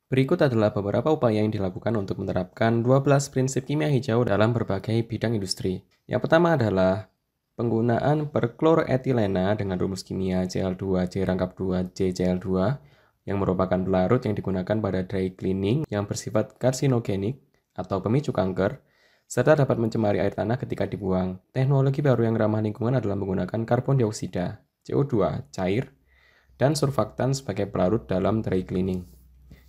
Berikut adalah beberapa upaya yang dilakukan untuk menerapkan 12 prinsip kimia hijau dalam berbagai bidang industri. Yang pertama adalah penggunaan perkloroetilena dengan rumus kimia Cl2C-2JCl2 yang merupakan pelarut yang digunakan pada dry cleaning yang bersifat karsinogenik atau pemicu kanker, serta dapat mencemari air tanah ketika dibuang. Teknologi baru yang ramah lingkungan adalah menggunakan karbon dioksida, CO2, cair, dan surfaktan sebagai pelarut dalam dry cleaning.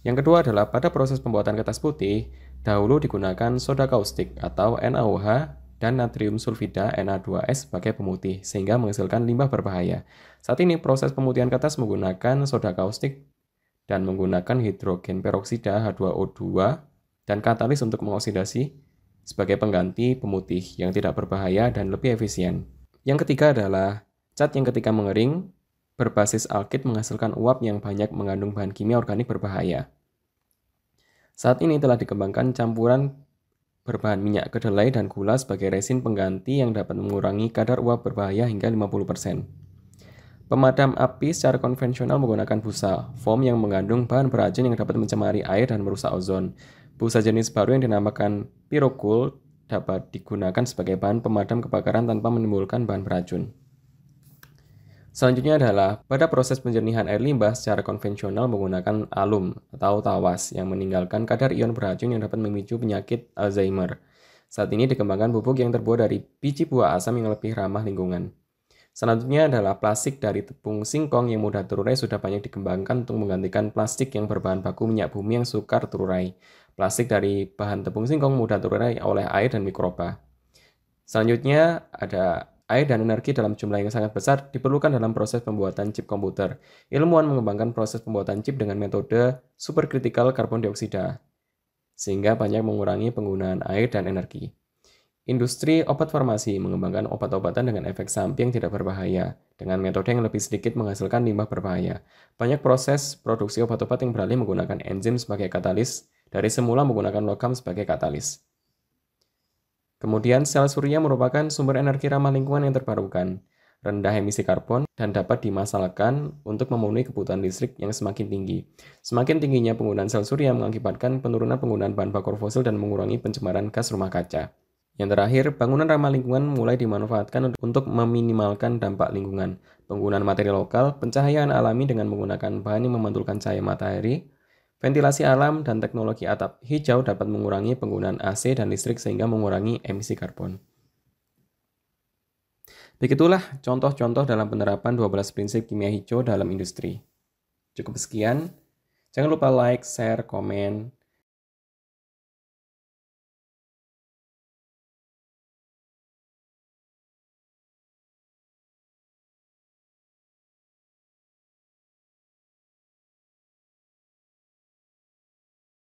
Yang kedua adalah pada proses pembuatan kertas putih, dahulu digunakan soda kaustik atau NaOH dan natrium sulfida Na2S sebagai pemutih, sehingga menghasilkan limbah berbahaya. Saat ini proses pemutihan kertas menggunakan soda kaustik dan menggunakan hidrogen peroksida H2O2 dan katalis untuk mengoksidasi sebagai pengganti pemutih yang tidak berbahaya dan lebih efisien. Yang ketiga adalah cat yang ketika mengering berbasis alkit menghasilkan uap yang banyak mengandung bahan kimia organik berbahaya. Saat ini telah dikembangkan campuran berbahan minyak kedelai dan gula sebagai resin pengganti yang dapat mengurangi kadar uap berbahaya hingga 50%. Pemadam api secara konvensional menggunakan busa, foam yang mengandung bahan beracun yang dapat mencemari air dan merusak ozon. Busa jenis baru yang dinamakan Pyrocool dapat digunakan sebagai bahan pemadam kebakaran tanpa menimbulkan bahan beracun. Selanjutnya adalah pada proses penjernihan air limbah secara konvensional menggunakan alum atau tawas yang meninggalkan kadar ion beracun yang dapat memicu penyakit Alzheimer. Saat ini dikembangkan pupuk yang terbuat dari biji buah asam yang lebih ramah lingkungan. Selanjutnya adalah plastik dari tepung singkong yang mudah terurai sudah banyak dikembangkan untuk menggantikan plastik yang berbahan baku minyak bumi yang sukar terurai. Plastik dari bahan tepung singkong mudah terurai oleh air dan mikroba. Selanjutnya ada air dan energi dalam jumlah yang sangat besar diperlukan dalam proses pembuatan chip komputer. Ilmuwan mengembangkan proses pembuatan chip dengan metode supercritical carbon dioksida, sehingga banyak mengurangi penggunaan air dan energi. Industri obat farmasi mengembangkan obat-obatan dengan efek samping yang tidak berbahaya, dengan metode yang lebih sedikit menghasilkan limbah berbahaya. Banyak proses produksi obat-obat yang beralih menggunakan enzim sebagai katalis, dari semula menggunakan logam sebagai katalis. Kemudian sel surya merupakan sumber energi ramah lingkungan yang terbarukan, rendah emisi karbon, dan dapat dimasalkan untuk memenuhi kebutuhan listrik yang semakin tinggi. Semakin tingginya penggunaan sel surya mengakibatkan penurunan penggunaan bahan bakar fosil dan mengurangi pencemaran gas rumah kaca. Yang terakhir, bangunan ramah lingkungan mulai dimanfaatkan untuk meminimalkan dampak lingkungan. Penggunaan materi lokal, pencahayaan alami dengan menggunakan bahan yang memantulkan cahaya matahari, ventilasi alam dan teknologi atap hijau dapat mengurangi penggunaan AC dan listrik sehingga mengurangi emisi karbon. Begitulah contoh-contoh dalam penerapan 12 prinsip kimia hijau dalam industri. Cukup sekian. Jangan lupa like, share, komen,